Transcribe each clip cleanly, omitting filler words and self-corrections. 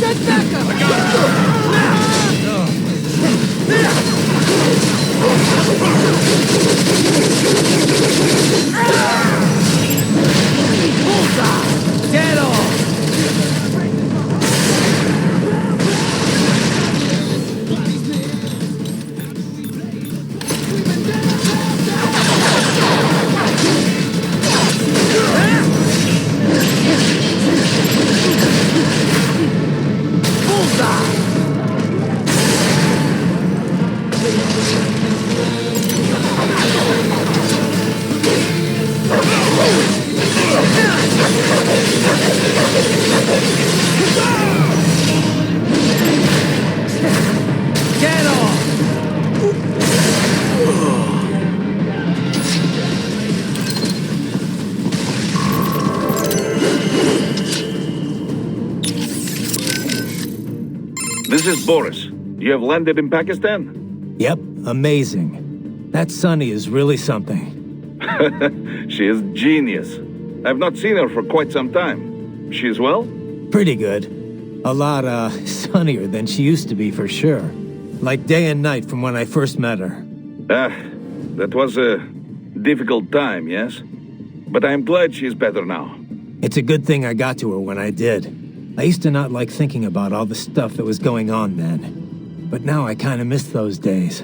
Send backup! I got Bullseye! Get off! This is Boris. You have landed in Pakistan? Yep, amazing. That Sunny is really something. She is genius. I've not seen her for quite some time. She is well? Pretty good. A lot, sunnier than she used to be for sure. Like day and night from when I first met her. That was a difficult time, yes? But I'm glad she's better now. It's a good thing I got to her when I did. I used to not like thinking about all the stuff that was going on then. But now I kinda miss those days.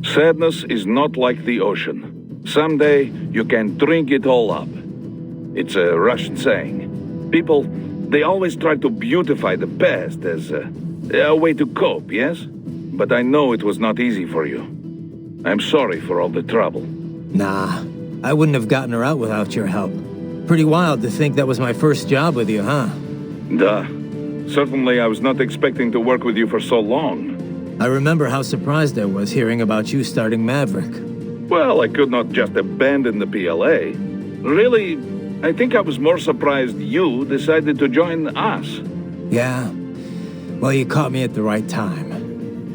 Sadness is not like the ocean. Someday, you can drink it all up. It's a Russian saying. People, they always try to beautify the past as a way to cope, yes? But I know it was not easy for you. I'm sorry for all the trouble. Nah, I wouldn't have gotten her out without your help. Pretty wild to think that was my first job with you, huh? Duh. Certainly I was not expecting to work with you for so long. I remember how surprised I was hearing about you starting Maverick. Well, I could not just abandon the PLA. Really, I think I was more surprised you decided to join us. Yeah. Well, you caught me at the right time.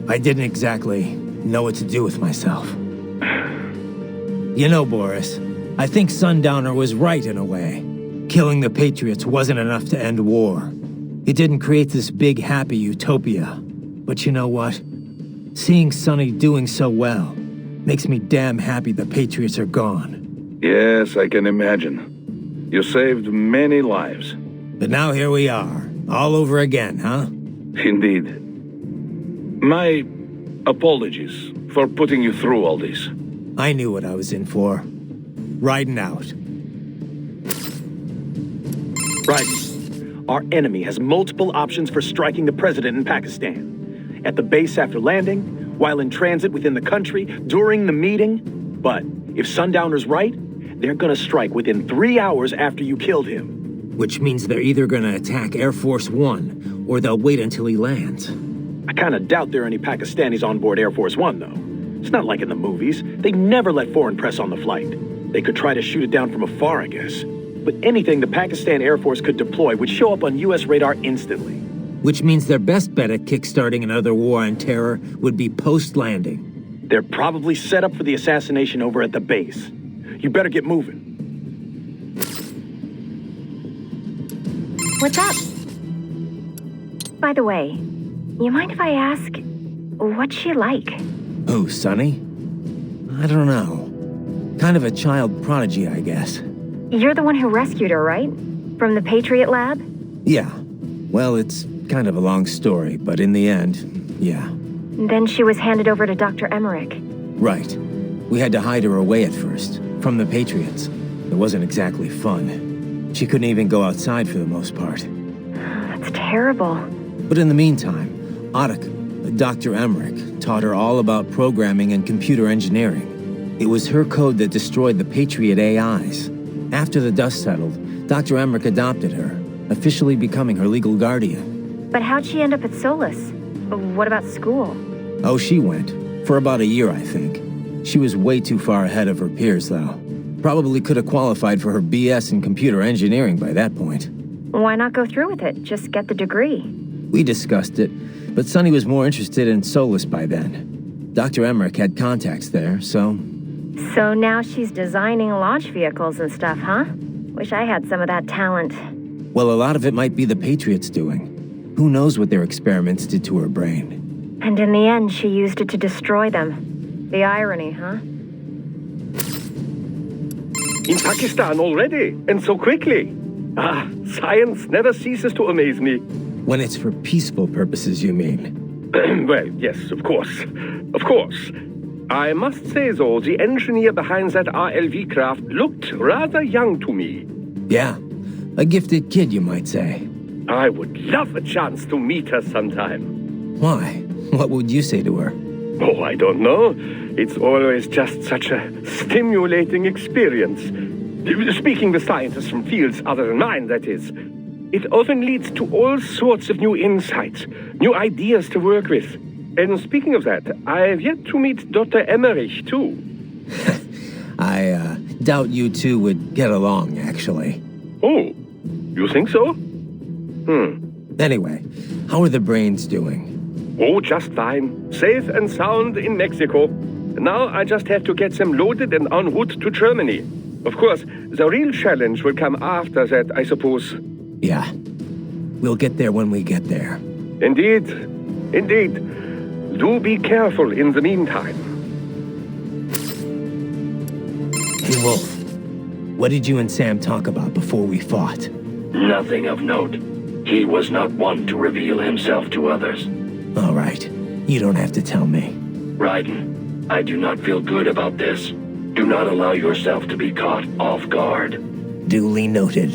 I didn't exactly know what to do with myself. You know, Boris, I think Sundowner was right in a way. Killing the Patriots wasn't enough to end war. It didn't create this big, happy utopia. But you know what? Seeing Sonny doing so well makes me damn happy the Patriots are gone. Yes, I can imagine. You saved many lives. But now here we are, all over again, huh? Indeed. My apologies for putting you through all this. I knew what I was in for. Riding out. Right. Our enemy has multiple options for striking the president in Pakistan. At the base after landing, while in transit within the country, during the meeting. But if Sundowner's right, they're gonna strike within 3 hours after you killed him. Which means they're either gonna attack Air Force One, or they'll wait until he lands. I kinda doubt there are any Pakistanis on board Air Force One, though. It's not like in the movies. They never let foreign press on the flight. They could try to shoot it down from afar, I guess. But anything the Pakistan Air Force could deploy would show up on US radar instantly. Which means their best bet at kickstarting another war on terror would be post-landing. They're probably set up for the assassination over at the base. You better get moving. What's up? By the way, you mind if I ask, what's she like? Who, Sonny? I don't know. Kind of a child prodigy, I guess. You're the one who rescued her, right? From the Patriot lab? Yeah. Well, it's kind of a long story, but in the end, yeah. Then she was handed over to Dr. Emmerich. Right. We had to hide her away at first, from the Patriots. It wasn't exactly fun. She couldn't even go outside for the most part. That's terrible. But in the meantime, Adak, Dr. Emmerich, taught her all about programming and computer engineering. It was her code that destroyed the Patriot AIs. After the dust settled, Dr. Emmerich adopted her, officially becoming her legal guardian. But how'd she end up at Solus? What about school? Oh, she went. For about a year, I think. She was way too far ahead of her peers, though. Probably could have qualified for her BS in computer engineering by that point. Why not go through with it? Just get the degree. We discussed it, but Sonny was more interested in Solus by then. Dr. Emmerich had contacts there, so... So now she's designing launch vehicles and stuff, huh? Wish I had some of that talent. Well, a lot of it might be the Patriots doing. Who knows what their experiments did to her brain? And in the end, she used it to destroy them. The irony, huh? In Pakistan already, and so quickly. Ah, science never ceases to amaze me. When it's for peaceful purposes, you mean? Well, yes, of course. Of course. I must say, though, the engineer behind that RLV craft looked rather young to me. Yeah, a gifted kid, you might say. I would love a chance to meet her sometime. Why? What would you say to her? Oh, I don't know. It's always just such a stimulating experience. Speaking with scientists from fields other than mine, that is. It often leads to all sorts of new insights, new ideas to work with. And speaking of that, I have yet to meet Dr. Emmerich, too. I doubt you two would get along, actually. Oh, you think so? Anyway, how are the brains doing? Oh, just fine. Safe and sound in Mexico. Now I just have to get them loaded and en route to Germany. Of course, the real challenge will come after that, I suppose. Yeah. We'll get there when we get there. Indeed. Indeed. Do be careful in the meantime. Hey, Wolf. What did you and Sam talk about before we fought? Nothing of note. He was not one to reveal himself to others. All right. You don't have to tell me. Raiden, I do not feel good about this. Do not allow yourself to be caught off guard. Duly noted.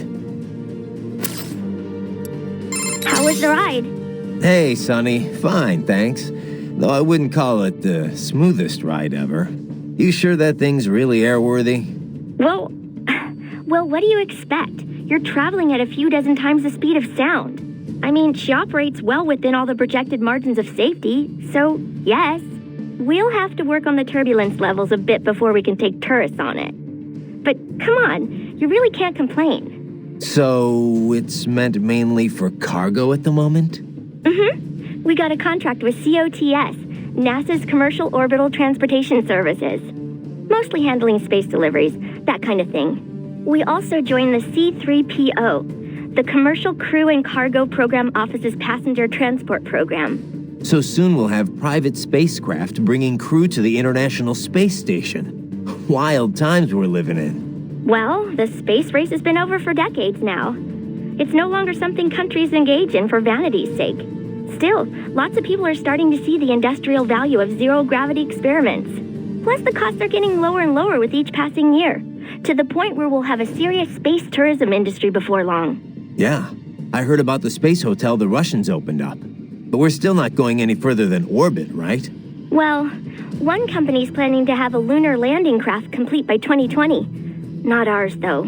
How was the ride? Hey, Sonny. Fine, thanks. Though I wouldn't call it the smoothest ride ever. You sure that thing's really airworthy? Well, what do you expect? You're traveling at a few dozen times the speed of sound. I mean, she operates well within all the projected margins of safety, so yes. We'll have to work on the turbulence levels a bit before we can take tourists on it. But come on, you really can't complain. So, it's meant mainly for cargo at the moment? Mm-hmm. We got a contract with COTS, NASA's Commercial Orbital Transportation Services. Mostly handling space deliveries, that kind of thing. We also joined the C3PO, the Commercial Crew and Cargo Program Office's Passenger Transport Program. So soon we'll have private spacecraft bringing crew to the International Space Station. Wild times we're living in. Well, the space race has been over for decades now. It's no longer something countries engage in for vanity's sake. Still, lots of people are starting to see the industrial value of zero-gravity experiments. Plus, the costs are getting lower and lower with each passing year, to the point where we'll have a serious space tourism industry before long. Yeah, I heard about the space hotel the Russians opened up. But we're still not going any further than orbit, right? Well, one company's planning to have a lunar landing craft complete by 2020. Not ours, though.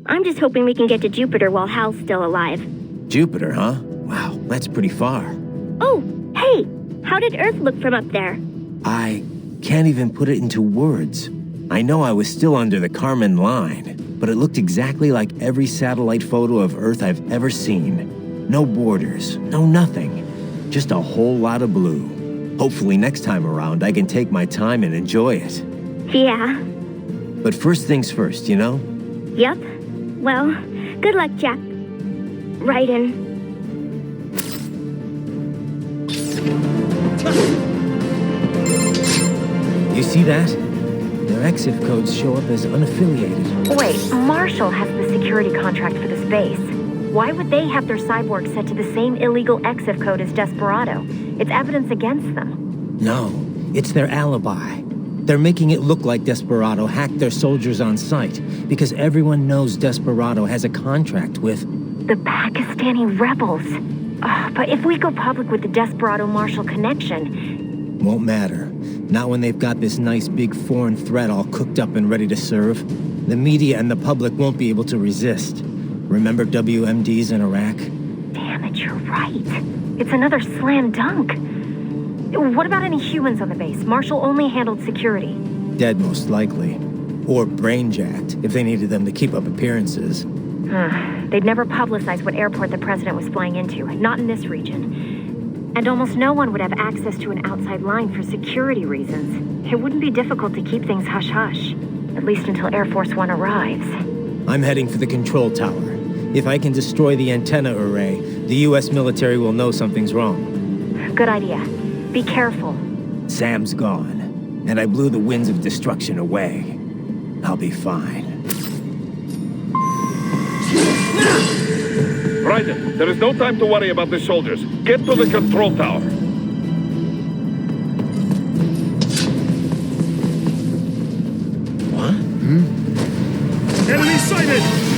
I'm just hoping we can get to Jupiter while Hal's still alive. Jupiter, huh? Wow, that's pretty far. Oh, hey! How did Earth look from up there? I can't even put it into words. I know I was still under the Kármán line, but it looked exactly like every satellite photo of Earth I've ever seen. No borders, no nothing. Just a whole lot of blue. Hopefully next time around I can take my time and enjoy it. Yeah. But first things first, you know? Yup. Well, good luck, Jack. Raiden. You see that? Their exif codes show up as unaffiliated. Wait, Marshall has the security contract for this base. Why would they have their cyborg set to the same illegal exif code as Desperado? It's evidence against them. No, it's their alibi. They're making it look like Desperado hacked their soldiers on sight, because everyone knows Desperado has a contract with... The Pakistani rebels. But if we go public with the Desperado-Marshall connection... Won't matter. Not when they've got this nice big foreign threat all cooked up and ready to serve. The media and the public won't be able to resist. Remember WMDs in Iraq? Damn it, you're right. It's another slam dunk. What about any humans on the base? Marshall only handled security. Dead, most likely. Or brain-jacked, if they needed them to keep up appearances. They'd never publicize what airport the president was flying into, not in this region. And almost no one would have access to an outside line for security reasons. It wouldn't be difficult to keep things hush-hush, at least until Air Force One arrives. I'm heading for the control tower. If I can destroy the antenna array, The US military will know something's wrong. Good idea. Be careful. Sam's gone, and I blew the winds of destruction away. I'll be fine. Raiden, there is no time to worry about the soldiers. Get to the control tower. Enemy sighted!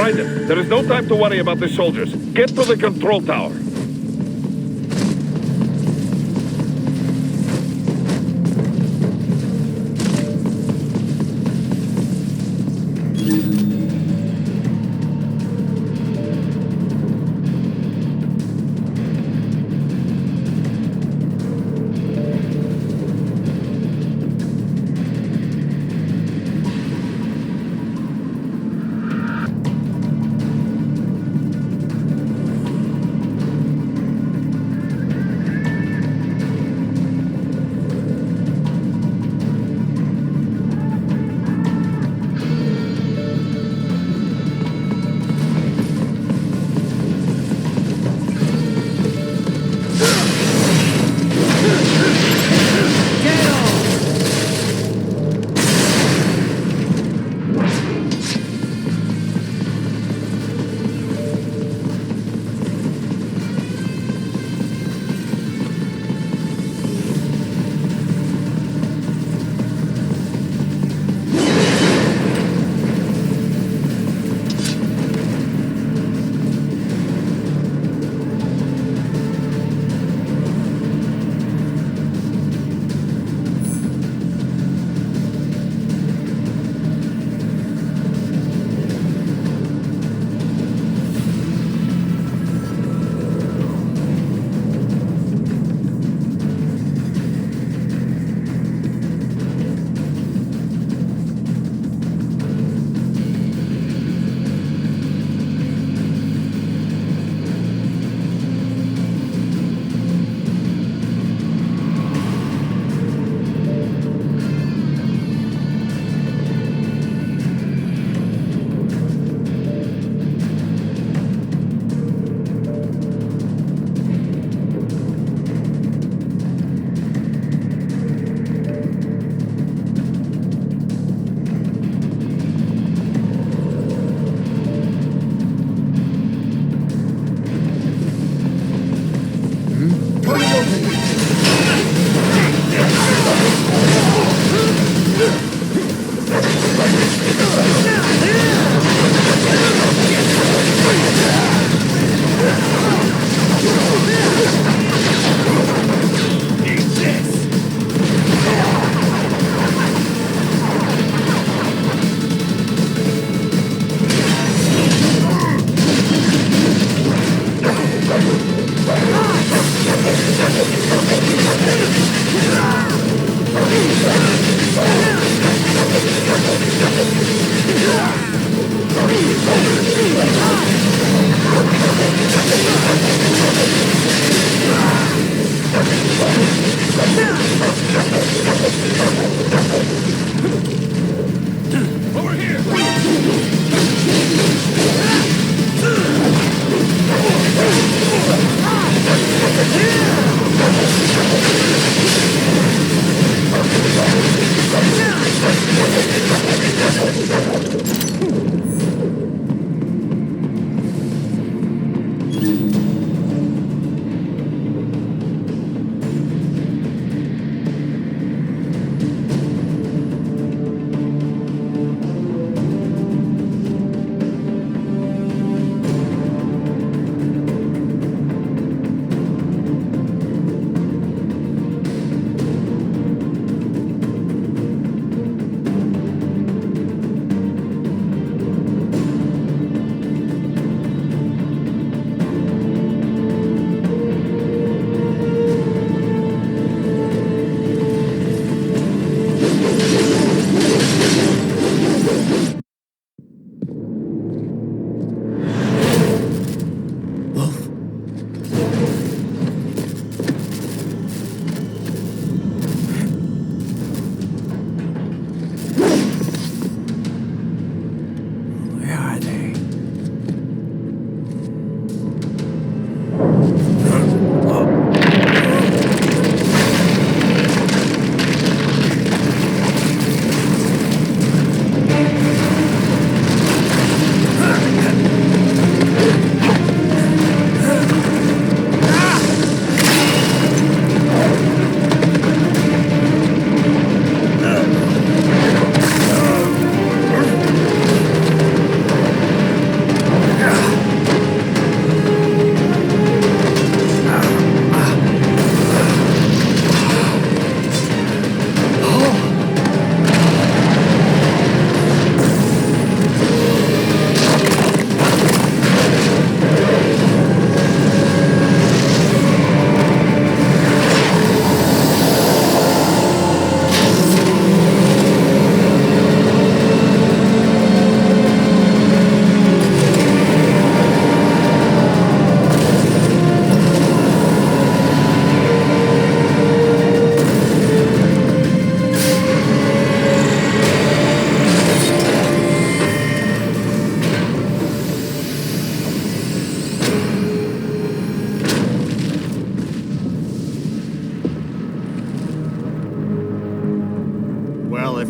Raiden, there is no time to worry about the soldiers. Get to the control tower.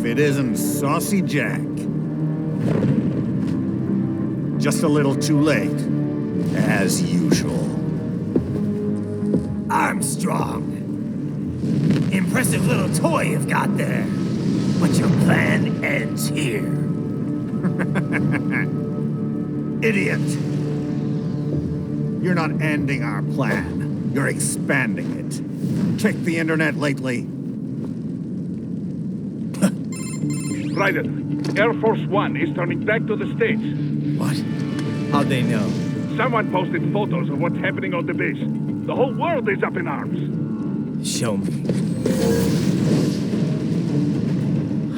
if it isn't Saucy Jack. Just a little too late, as usual. Armstrong. Impressive little toy you've got there. But your plan ends here. Idiot! You're not ending our plan. You're expanding it. Check the internet lately. Raiden, Air Force One is turning back to the States. What? How'd they know? Someone posted photos of what's happening on the base. The whole world is up in arms. Show me.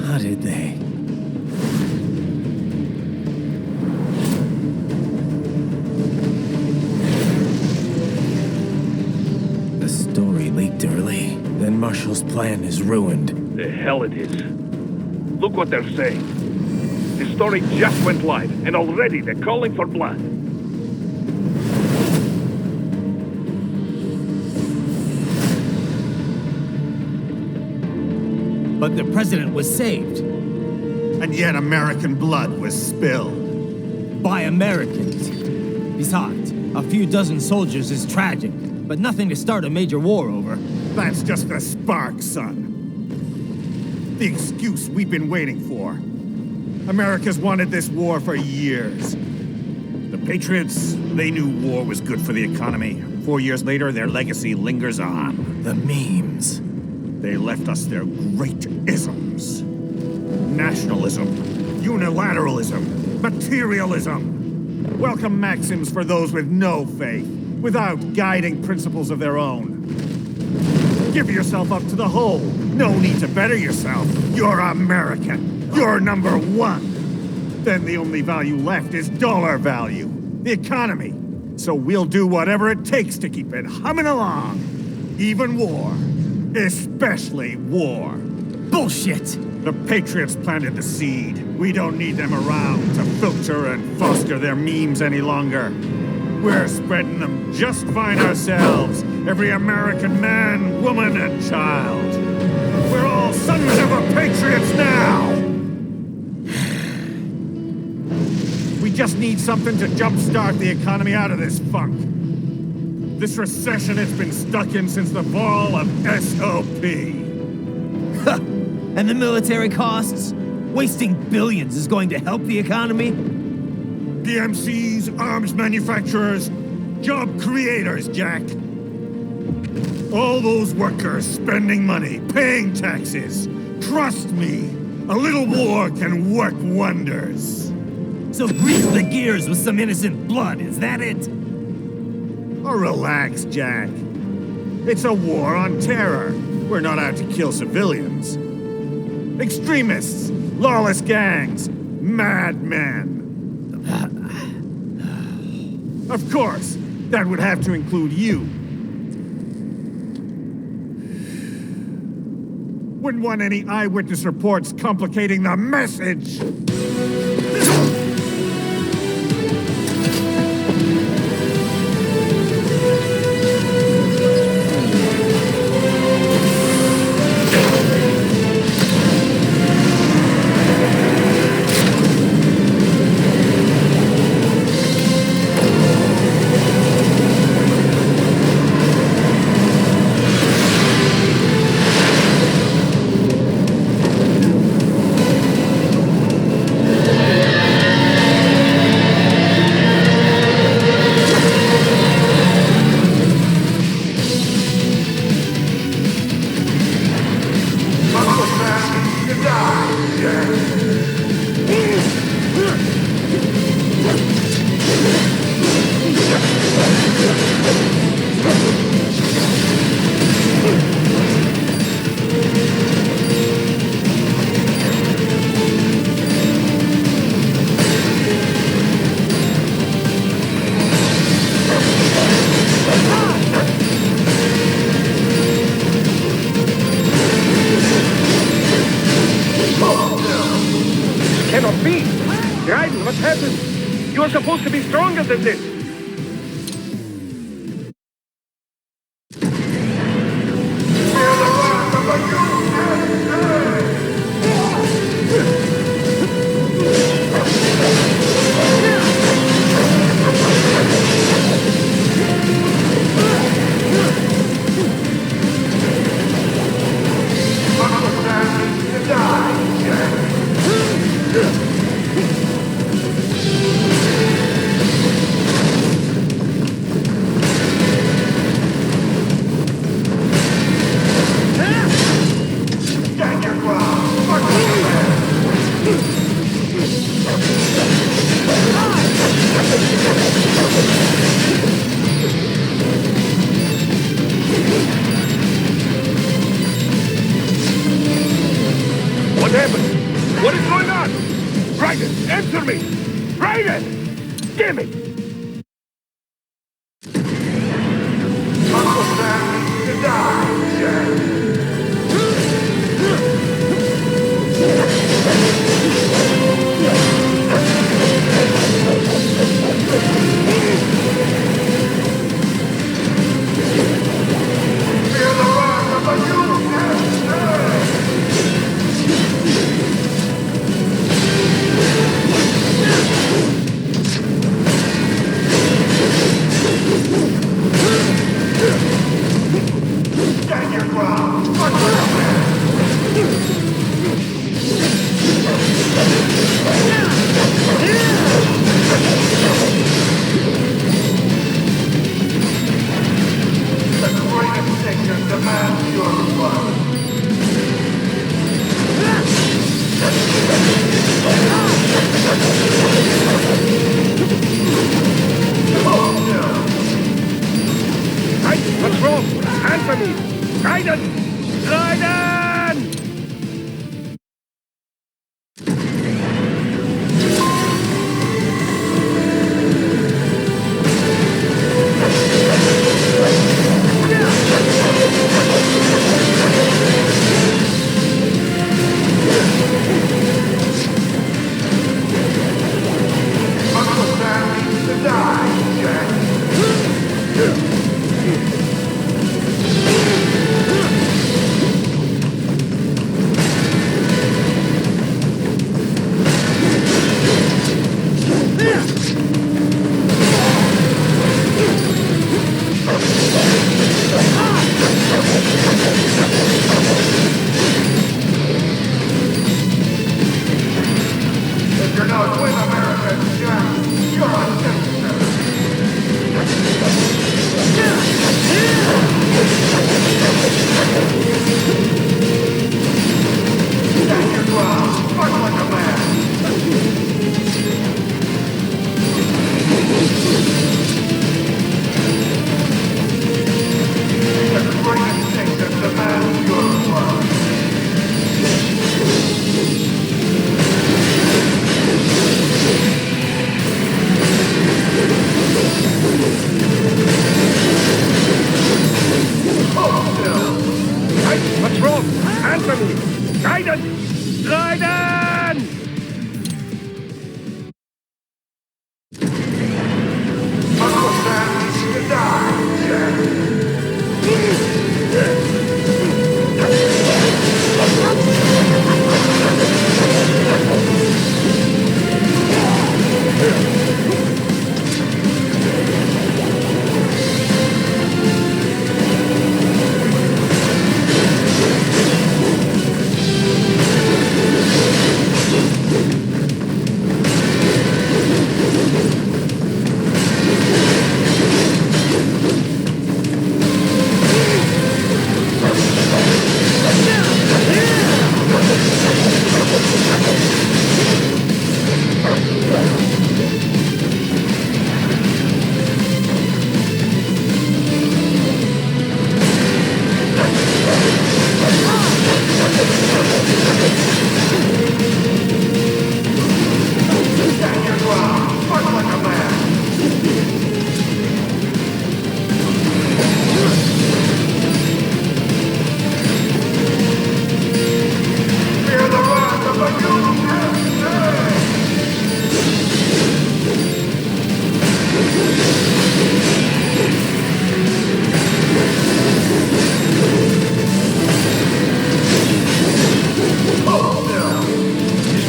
How did they? The story leaked early. Then Marshall's plan is ruined. The hell it is. Look what they're saying. The story just went live, and already they're calling for blood. But the president was saved. And yet American blood was spilled. By Americans. Besides, a few dozen soldiers is tragic. but nothing to start a major war over. That's just the spark, son. The excuse we've been waiting for. America's wanted this war for years. The Patriots, they knew war was good for the economy. 4 years later, their legacy lingers on. The memes. They left us their great isms. Nationalism, unilateralism, materialism. Welcome maxims for those with no faith, without guiding principles of their own. Give yourself up to the whole. No need to better yourself. You're American. You're number one. Then the only value left is dollar value, the economy. So we'll do whatever it takes to keep it humming along. Even war. Especially war. Bullshit! The Patriots planted the seed. We don't need them around to filter and foster their memes any longer. We're spreading them just fine ourselves. Every American man, woman, and child. We're all sons of a Patriots now! We just need something to jumpstart the economy out of this funk. This recession it's been stuck in since the fall of SOP. And the military costs? Wasting billions is going to help the economy? PMCs, arms manufacturers, job creators, Jack. All those workers spending money, paying taxes. Trust me, a little war can work wonders. So grease the gears with some innocent blood, is that it? Oh, relax, Jack. It's a war on terror. We're not out to kill civilians. Extremists, lawless gangs, madmen. Of course, that would have to include you. Wouldn't want any eyewitness reports complicating the message. Cannot be! Raiden, what happened? You're supposed to be stronger than this! What happened? What is going on? Raiden, answer me! Raiden! Damn it! Uncle Sam needs to die, Jack. Feel the wrath of the Answer me! Raiden! Raiden! What's wrong? Answer me! Raiden! Raiden!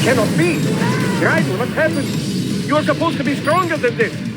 Cannot be! Raiden, what happened? You're supposed to be stronger than this!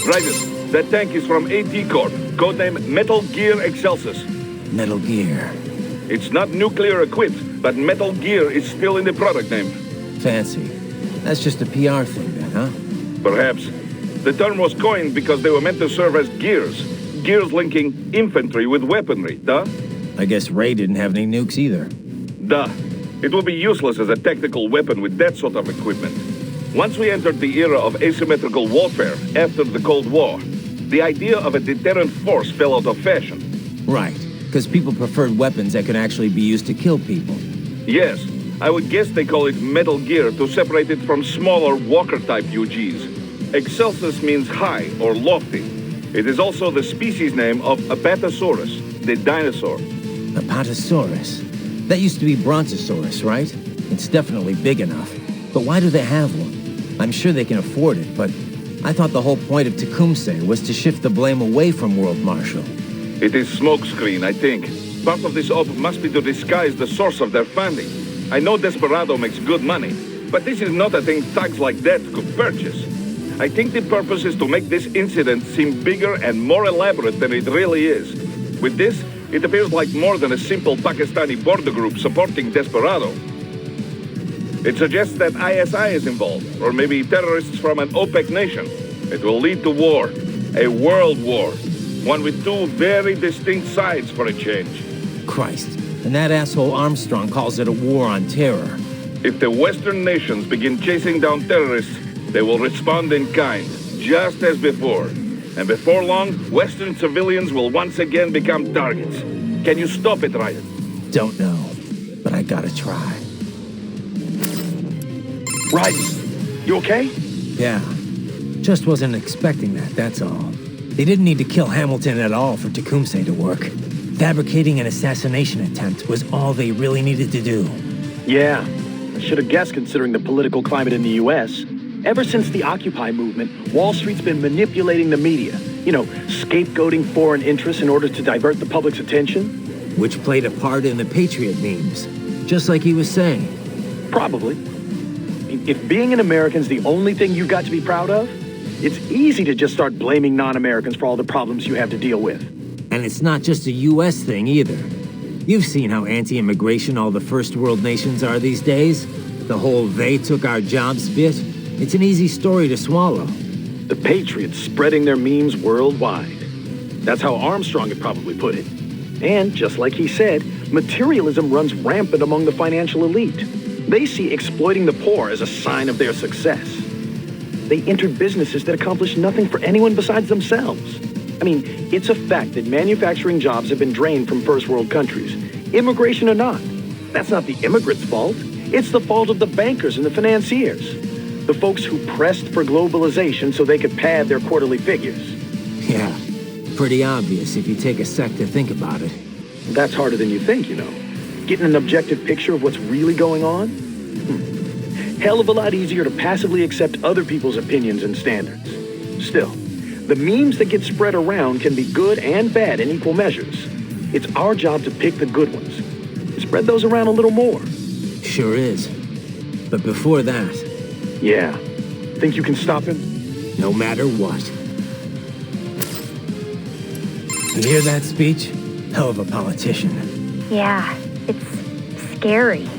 Raiden, that tank is from AT Corp, codename Metal Gear Excelsis. Metal Gear. It's not nuclear equipped, but Metal Gear is still in the product name. Fancy. That's just a PR thing then, huh? Perhaps. The term was coined because they were meant to serve as gears. Gears linking infantry with weaponry, duh? I guess Ray didn't have any nukes either. Duh. It will be useless as a tactical weapon with that sort of equipment. Once we entered the era of asymmetrical warfare after the Cold War, the idea of a deterrent force fell out of fashion. Right, because people preferred weapons that could actually be used to kill people. Yes, I would guess they call it Metal Gear to separate it from smaller Walker-type UGs. Excelsis means high or lofty. It is also the species name of Apatosaurus, the dinosaur. Apatosaurus? That used to be Brontosaurus, right? It's definitely big enough. But why do they have one? I'm sure they can afford it, but I thought the whole point of Tecumseh was to shift the blame away from World Marshal. It is smokescreen, I think. Part of this op must be to disguise the source of their funding. I know Desperado makes good money, but this is not a thing thugs like that could purchase. I think the purpose is to make this incident seem bigger and more elaborate than it really is. With this, it appears like more than a simple Pakistani border group supporting Desperado. It suggests that ISI is involved, or maybe terrorists from an OPEC nation. It will lead to war, a world war, one with two very distinct sides for a change. Christ, and that asshole Armstrong calls it a war on terror. If the Western nations begin chasing down terrorists, they will respond in kind, just as before. And before long, Western civilians will once again become targets. Can you stop it, Ryan? Don't know, but I gotta try. Raiden, you okay? Yeah, just wasn't expecting that, that's all. They didn't need to kill Hamilton at all for Tecumseh to work. Fabricating an assassination attempt was all they really needed to do. Yeah, I should have guessed considering the political climate in the U.S. Ever since the Occupy movement, Wall Street's been manipulating the media. You know, scapegoating foreign interests in order to divert the public's attention. Which played a part in the Patriot memes, just like he was saying. Probably. If being an American's the only thing you've got to be proud of, it's easy to just start blaming non-Americans for all the problems you have to deal with. And it's not just a U.S. thing either. You've seen how anti-immigration all the first world nations are these days. The whole "they took our jobs" bit. It's an easy story to swallow. The Patriots spreading their memes worldwide. That's how Armstrong had probably put it. And just like he said, materialism runs rampant among the financial elite. They see exploiting the poor as a sign of their success. They entered businesses that accomplish nothing for anyone besides themselves. I mean, it's a fact that manufacturing jobs have been drained from first world countries, immigration or not. That's not the immigrants' fault. It's the fault of the bankers and the financiers. The folks who pressed for globalization so they could pad their quarterly figures. Yeah, pretty obvious if you take a sec to think about it. That's harder than you think, you know. Getting an objective picture of what's really going on? Hell of a lot easier to passively accept other people's opinions and standards. Still, the memes that get spread around can be good and bad in equal measures. It's our job to pick the good ones. Spread those around a little more. Sure is. But before that... Yeah. Think you can stop him? No matter what. You hear that speech? Hell of a politician. Yeah, it's scary.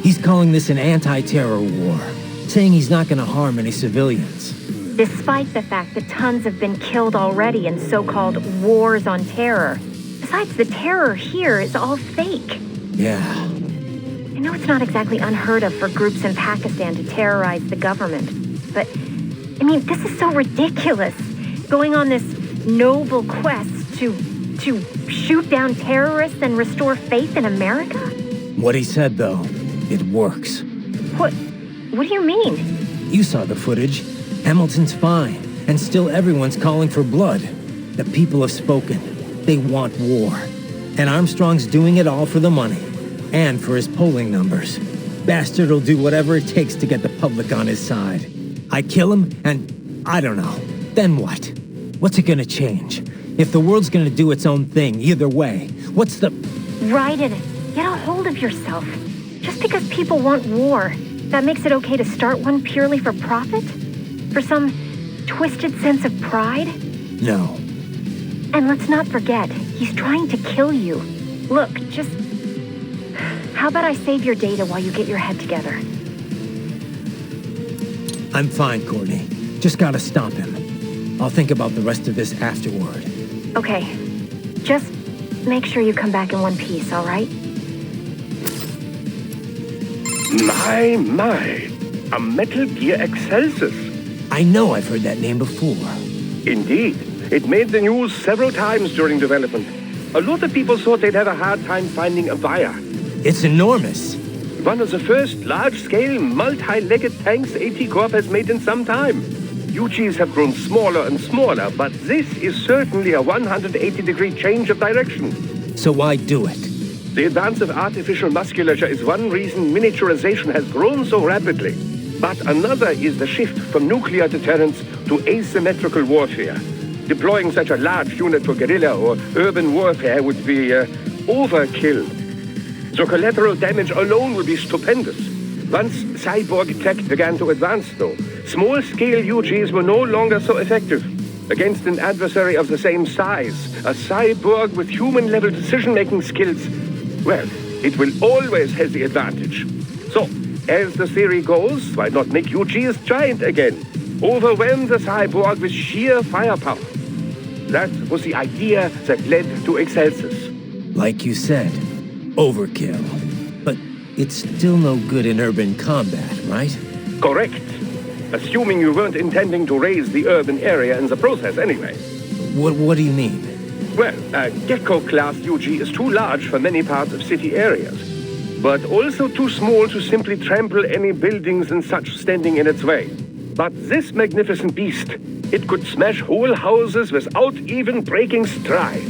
He's calling this an anti-terror war, saying he's not gonna harm any civilians. Despite the fact that tons have been killed already in so-called wars on terror. Besides, the terror here is all fake. Yeah. I know it's not exactly unheard of for groups in Pakistan to terrorize the government, but, I mean, this is so ridiculous. Going on this noble quest to shoot down terrorists and restore faith in America? What he said, though, it works. What do you mean? You saw the footage. Hamilton's fine, and still everyone's calling for blood. The people have spoken. They want war. And Armstrong's doing it all for the money. And for his polling numbers. Bastard will do whatever it takes to get the public on his side. I kill him, and I don't know. Then what? What's it gonna change? If the world's gonna do its own thing, either way, what's the... Raiden, get a hold of yourself. Just because people want war, that makes it okay to start one purely for profit? For some twisted sense of pride? No. And let's not forget, he's trying to kill you. Look, just... How about I save your data while you get your head together? I'm fine, Courtney. Just gotta stop him. I'll think about the rest of this afterward. Okay. Just make sure you come back in one piece, all right? My. A Metal Gear Excelsis. I know I've heard that name before. Indeed. It made the news several times during development. A lot of people thought they'd have a hard time finding a buyer. It's enormous. One of the first large-scale, multi-legged tanks AT Corp has made in some time. UGs have grown smaller and smaller, but this is certainly a 180-degree change of direction. So why do it? The advance of artificial musculature is one reason miniaturization has grown so rapidly. But another is the shift from nuclear deterrence to asymmetrical warfare. Deploying such a large unit for guerrilla or urban warfare would be overkill. The collateral damage alone would be stupendous. Once cyborg tech began to advance, though, small-scale UGs were no longer so effective. Against an adversary of the same size, a cyborg with human-level decision-making skills, well, it will always have the advantage. So, as the theory goes, why not make UGs giant again? Overwhelm the cyborg with sheer firepower. That was the idea that led to Excelsis. Like you said, overkill. But it's still no good in urban combat, right? Correct. Assuming you weren't intending to raise the urban area in the process anyway. What do you mean? Well, a Gecko-class UG is too large for many parts of city areas, but also too small to simply trample any buildings and such standing in its way. But this magnificent beast, it could smash whole houses without even breaking stride.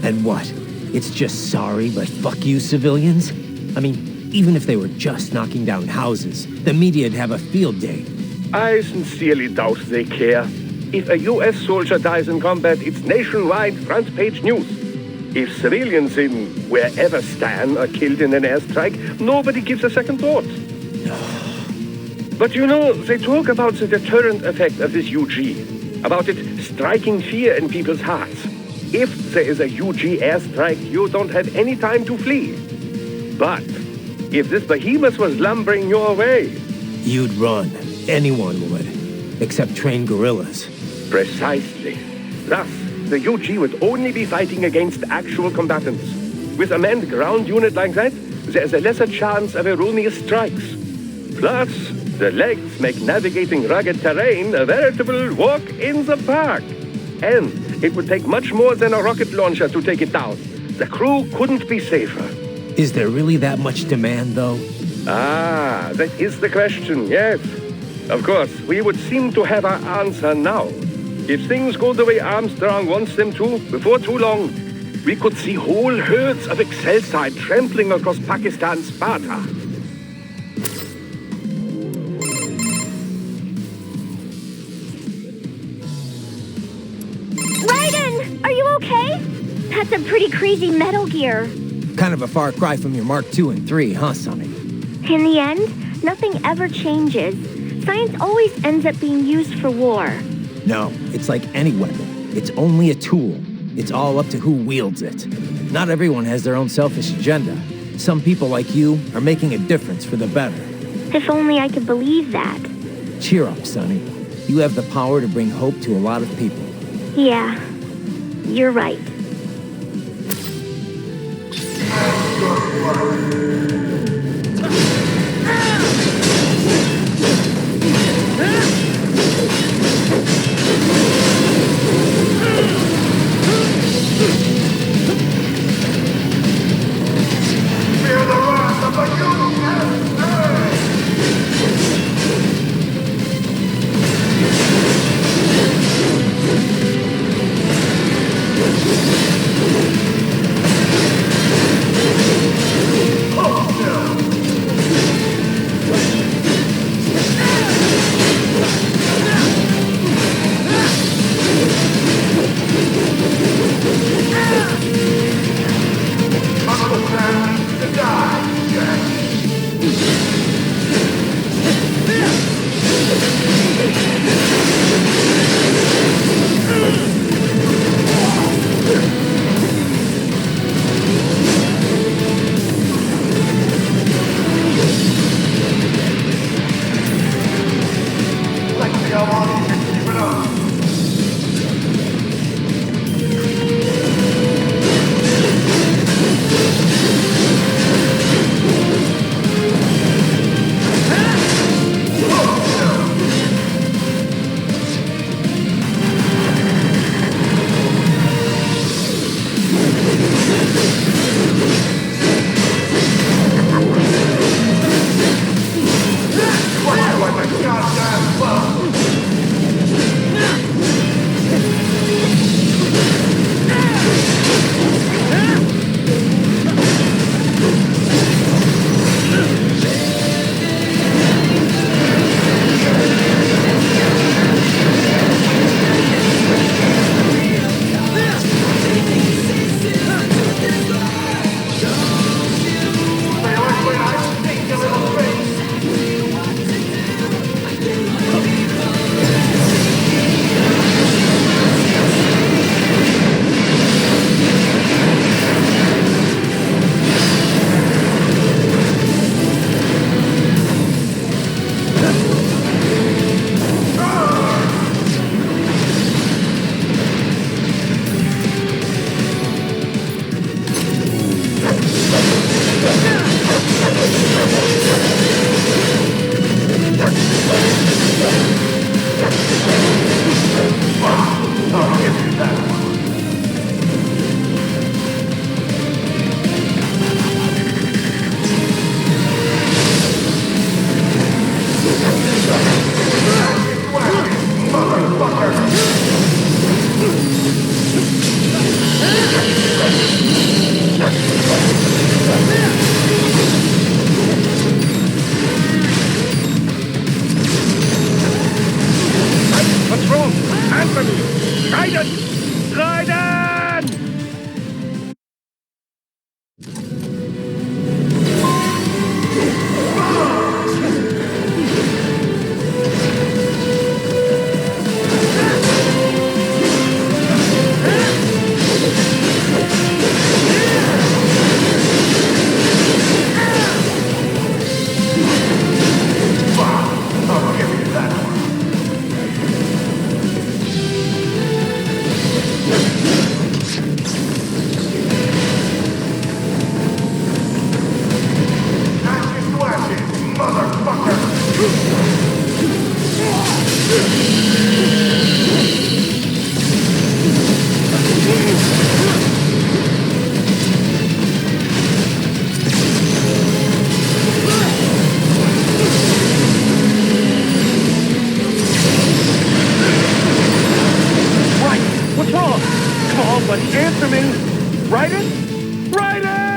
And what? It's just sorry, but fuck you civilians? I mean, even if they were just knocking down houses, the media'd have a field day. I sincerely doubt they care. If a US soldier dies in combat, it's nationwide front-page news. If civilians in wherever Stan are killed in an airstrike, nobody gives a second thought. But you know, they talk about the deterrent effect of this UG, about it striking fear in people's hearts. If there is a UG airstrike, you don't have any time to flee. But if this behemoth was lumbering your way... You'd run. Anyone would. Except trained guerrillas. Precisely. Thus, the UG would only be fighting against actual combatants. With a manned ground unit like that, there's a lesser chance of erroneous strikes. Plus, the legs make navigating rugged terrain a veritable walk in the park. And it would take much more than a rocket launcher to take it down. The crew couldn't be safer. Is there really that much demand, though? Ah, that is the question, yes. Of course, we would seem to have our answer now. If things go the way Armstrong wants them to, before too long, we could see whole herds of Excelsi trampling across Pakistan's Sparta. Raiden! Are you okay? That's a pretty crazy Metal Gear. Kind of a far cry from your Mark II and III, huh, Sonny? In the end, nothing ever changes. Science always ends up being used for war. No, it's like any weapon. It's only a tool. It's all up to who wields it. Not everyone has their own selfish agenda. Some people like you are making a difference for the better. If only I could believe that. Cheer up, Sonny. You have the power to bring hope to a lot of people. Yeah, you're right. Oh! What's wrong? Come on, buddy, answer me. Raiden? Raiden!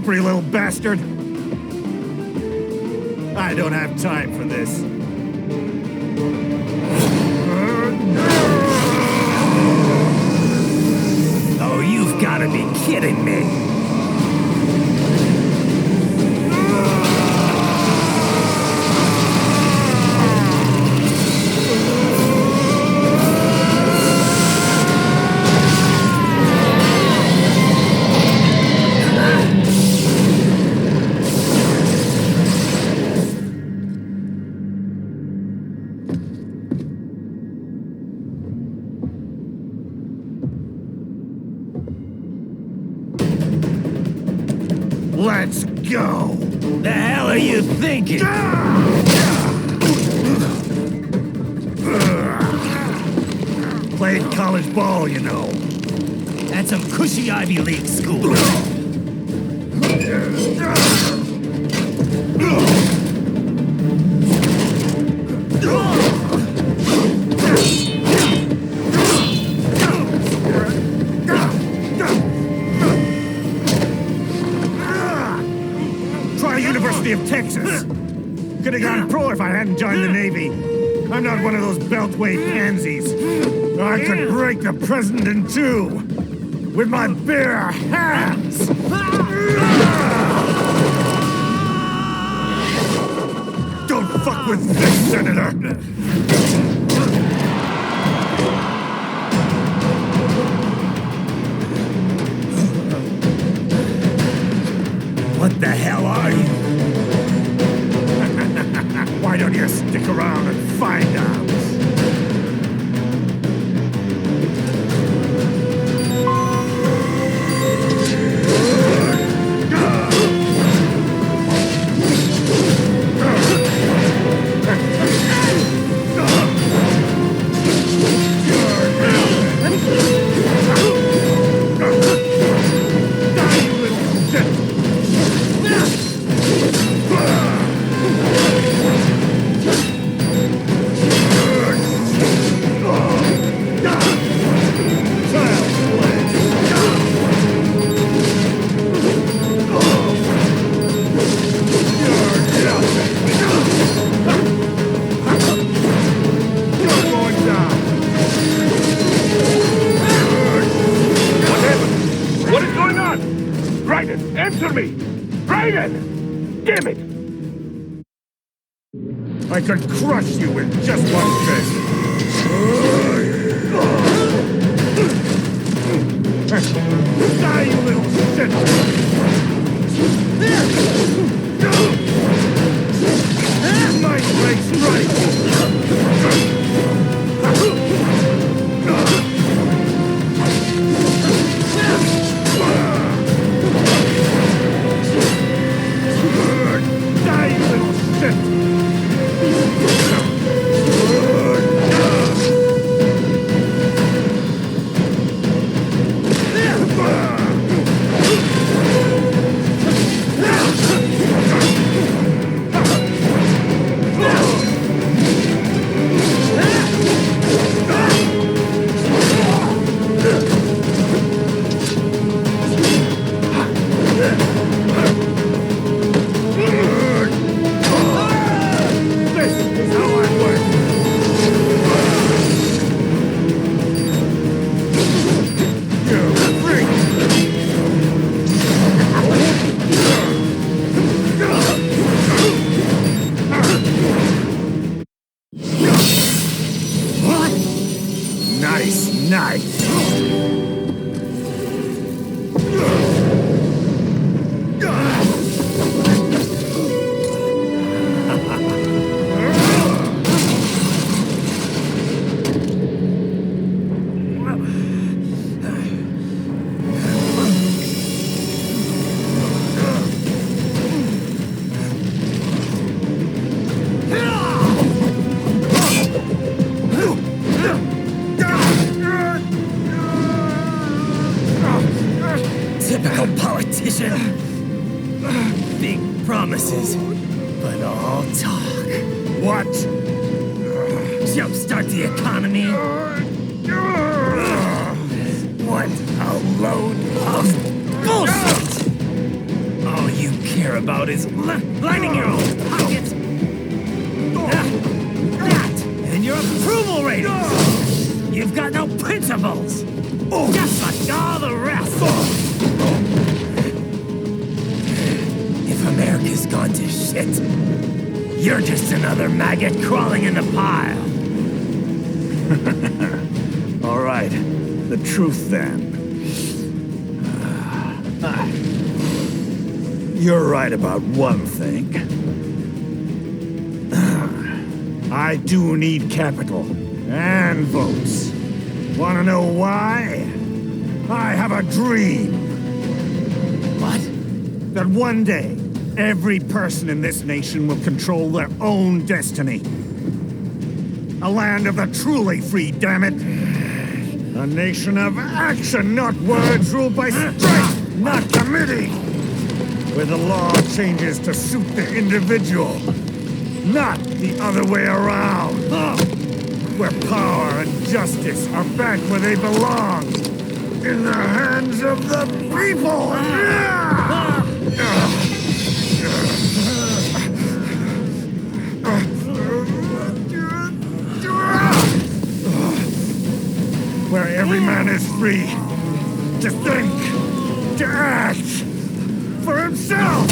slippery little bastard! I don't have time for this. Oh, you've got to be kidding me! Let's go! The hell are you thinking? Played college ball, you know. That's some cushy Ivy League school. Try University of Texas. Could have gone pro if I hadn't joined the Navy. I'm not one of those beltway pansies. I could break the president in two with my bare hands. Don't fuck with this, Senator. What the hell are you? Why don't you stick around and find out? Answer me! Raiden! Damn it! I could crush you with just one fist. Die, you little shit! Nice leg strike! Typical politician. Big promises, but all talk. What? Jumpstart the economy. What a load of bullshit! you care about is lining your own pockets. That and your approval ratings. You've got no principles. Just like all the rest. If America's gone to shit, you're just another maggot crawling in the pile. All right, the truth then. You're right about one thing. I do need capital and votes. Wanna know why? I have a dream. What? That one day, every person in this nation will control their own destiny. A land of the truly free, damn it. A nation of action, not words, ruled by strength, not committee. Where the law changes to suit the individual, not the other way around. Where power and justice are back where they belong. In the hands of the people. Where every man is free to think, to act for himself.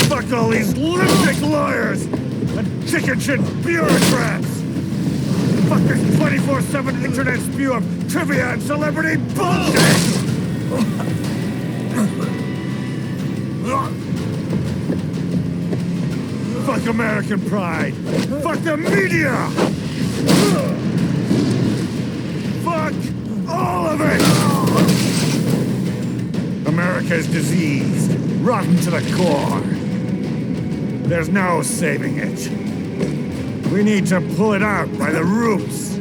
Fuck all these lunatic lawyers and chicken shit bureaucrats. Fuck this 24/7 internet spew of trivia and celebrity bullshit. Fuck American pride. Fuck the media. Fuck all of it! America is diseased, rotten to the core. There's no saving it. We need to pull it out by the roots.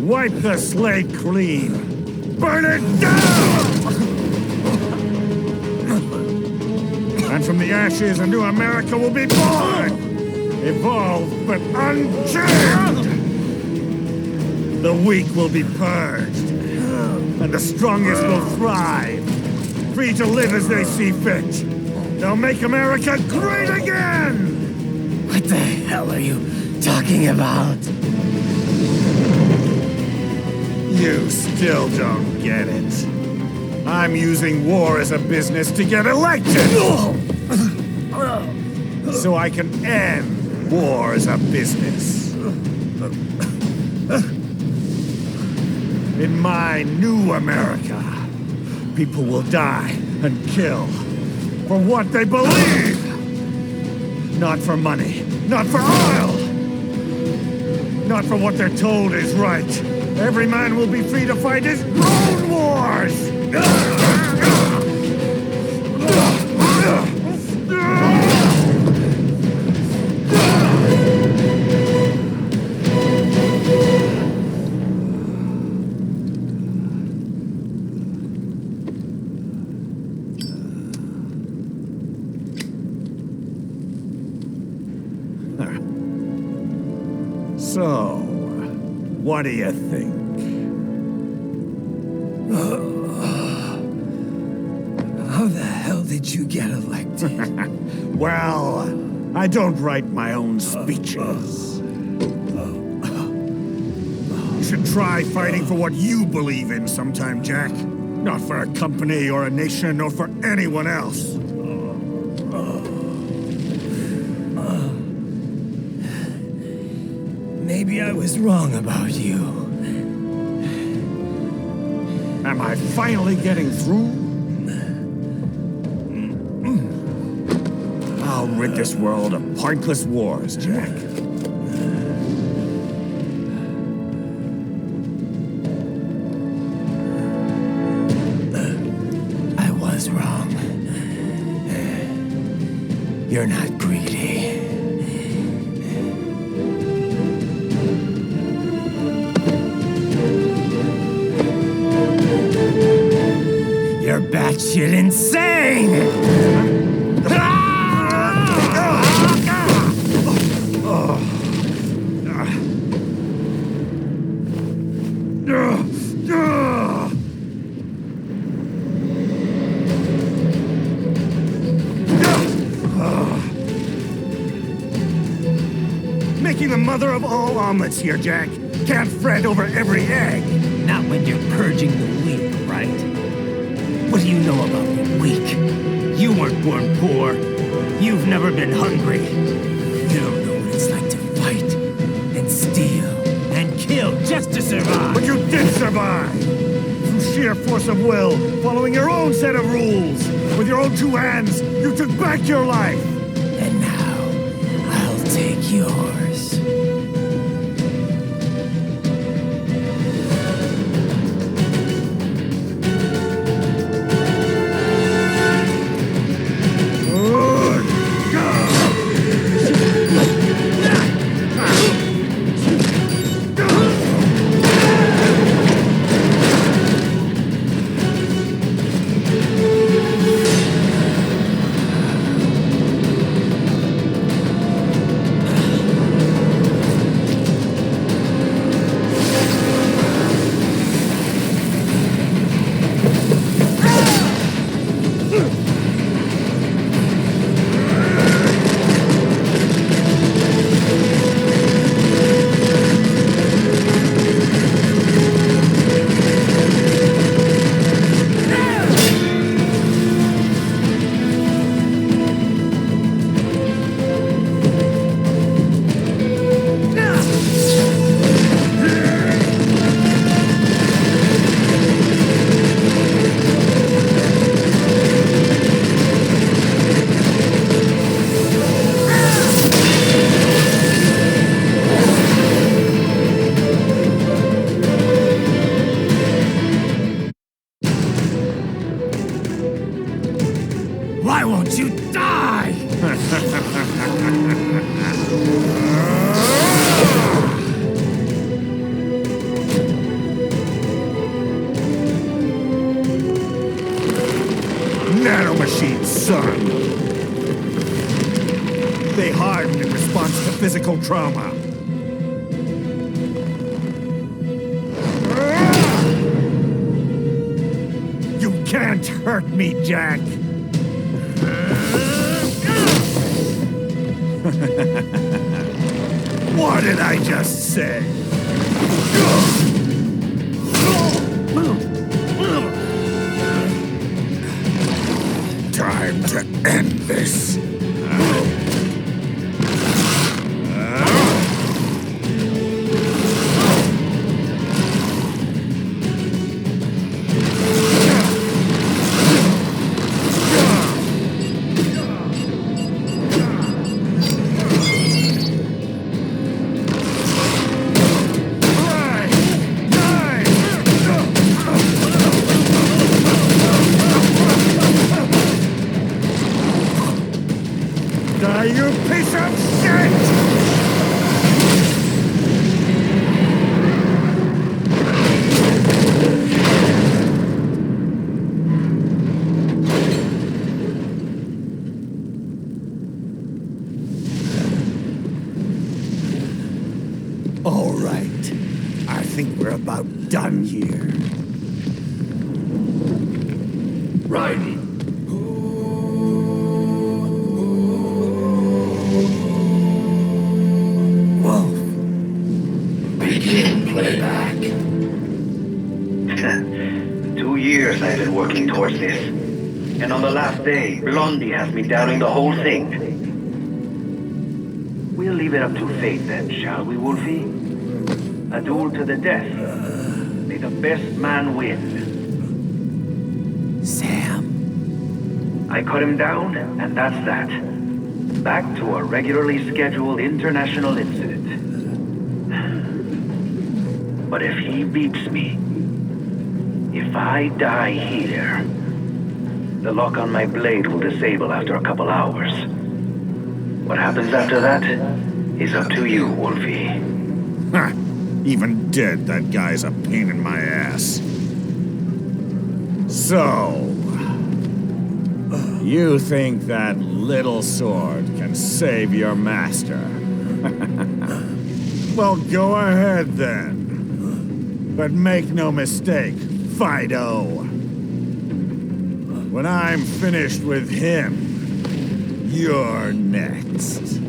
Wipe the slate clean. Burn it down! And from the ashes, a new America will be born! Evolved, but unchained! The weak will be purged, and the strongest will thrive, free to live as they see fit. They'll make America great again! What the hell are you talking about? You still don't get it. I'm using war as a business to get elected! So I can end war as a business. In my new America, people will die and kill for what they believe. Not for money, not for oil, not for what they're told is right. Every man will be free to fight his own wars. So, what do you think? How the hell did you get elected? Well, I don't write my own speeches. You should try fighting for what you believe in sometime, Jack. Not for a company or a nation or for anyone else. Maybe I was wrong about you. Am I finally getting through? I'll rid this world of pointless wars, Jack. I was wrong. You're not greedy. You're batshit insane! Making the mother of all omelets here, Jack. Can't fret over every egg. Not when you're purging the weak, right? What do you know about the weak? You weren't born poor. You've never been hungry. You don't know what it's like to fight and steal and kill just to survive. But you did survive! Through sheer force of will, following your own set of rules. With your own two hands, you took back your life. And now, I'll take yours. Why won't you die? Nanomachines, son! They harden in response to physical trauma. You can't hurt me, Jack! What did I just say? Time to end this. You piece of shit! All right. I think we're about done here. Right. Playback. 2 years I've been working towards this. And on the last day, Blondie has me doubting the whole thing. We'll leave it up to fate then, shall we, Wolfie? A duel to the death. May the best man win. Sam. I cut him down, and that's that. Back to a regularly scheduled international incident. But if he beats me, if I die here, the lock on my blade will disable after a couple hours. What happens after that is up to you, Wolfie. Ha! Even dead, that guy's a pain in my ass. So... you think that little sword can save your master? Well, go ahead then. But make no mistake, Fido. When I'm finished with him, you're next.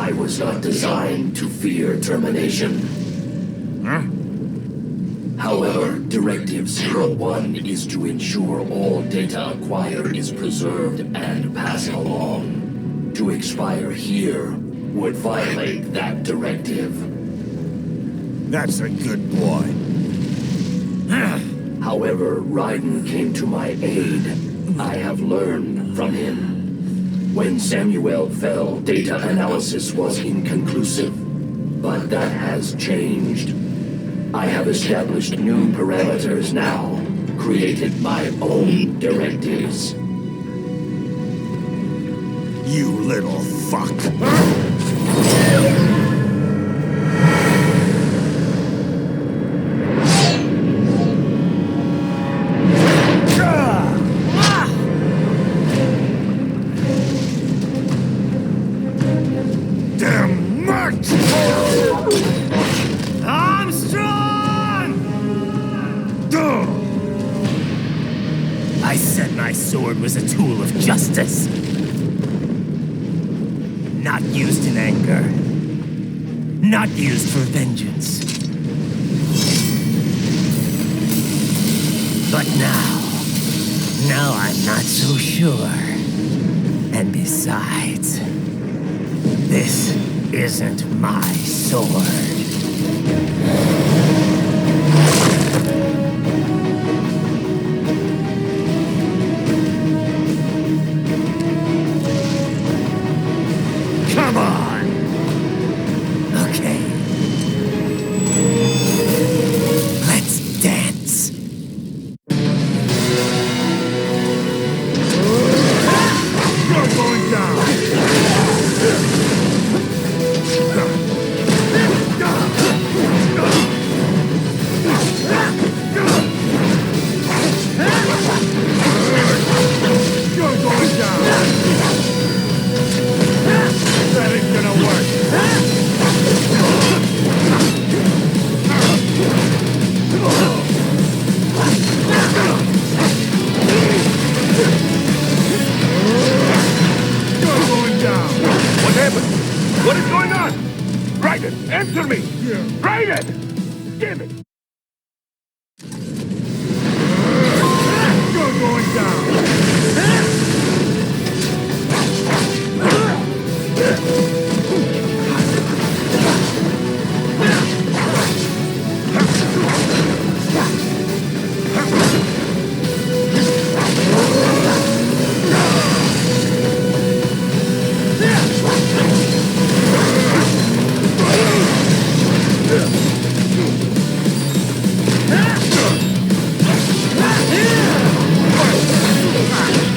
I was not designed to fear termination. Huh? However, Directive 01 is to ensure all data acquired is preserved and passed along. To expire here would violate that directive. That's a good boy. However, Raiden came to my aid. I have learned from him. When Samuel fell, data analysis was inconclusive, but that has changed. I have established new parameters now, created my own directives. You little fuck. Damn much! I said my sword was a tool of justice. Not used in anger. Not used for vengeance. But now I'm not so sure. And besides, this isn't my sword. Come on! Okay. Let's dance. You're going down! You're going down! That ain't gonna work! You're going down! What happened? What is going on? Raiden, answer me! Raiden! Damn it! You're going down!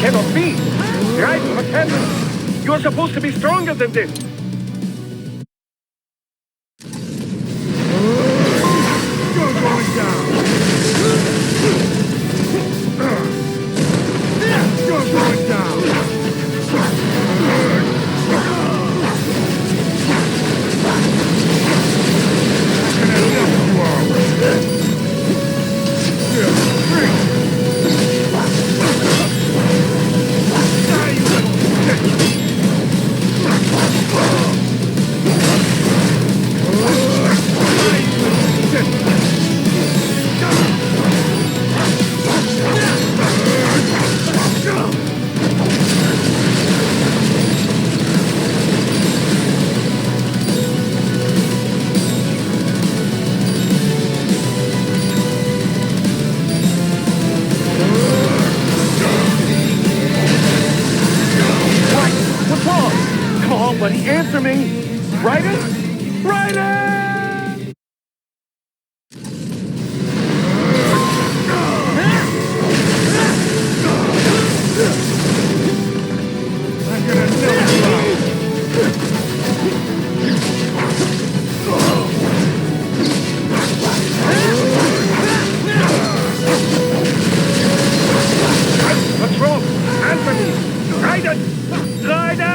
Cannot be! Raiden, what happened? You're supposed to be stronger than this! You're going down! You're going down! Somebody answer me! Raiden? Raiden! I'm gonna knock you out! What's wrong? Answer me! Raiden! Raiden!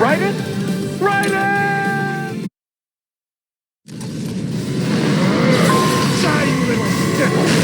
Raiden? Raiden! Die, you little stick!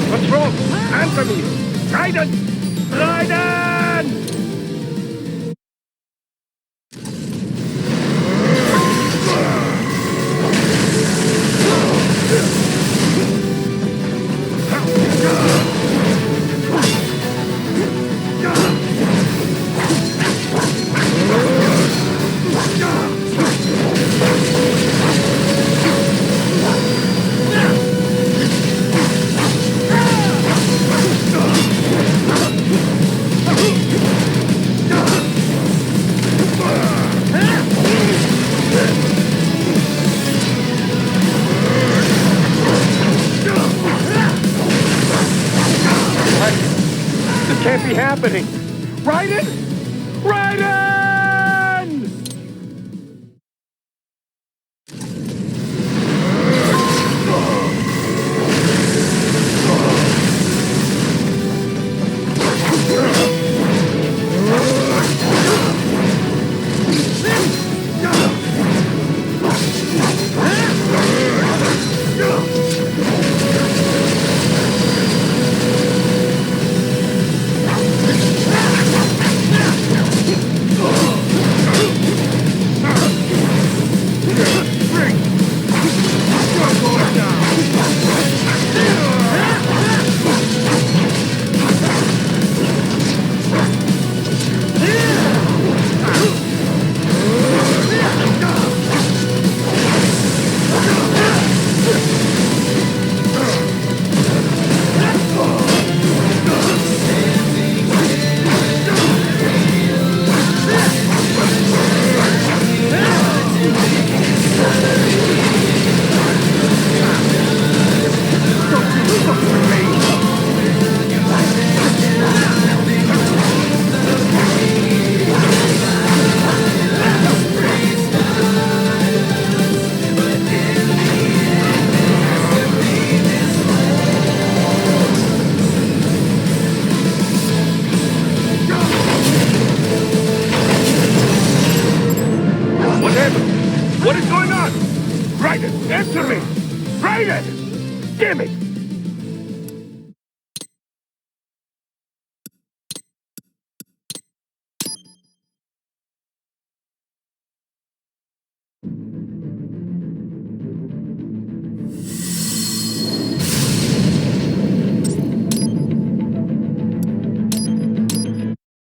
What's wrong? Answer me! Raiden! Raiden! This can't be happening! Raiden! Raiden! What is going on? Raiden, answer me! Raiden! Damn it!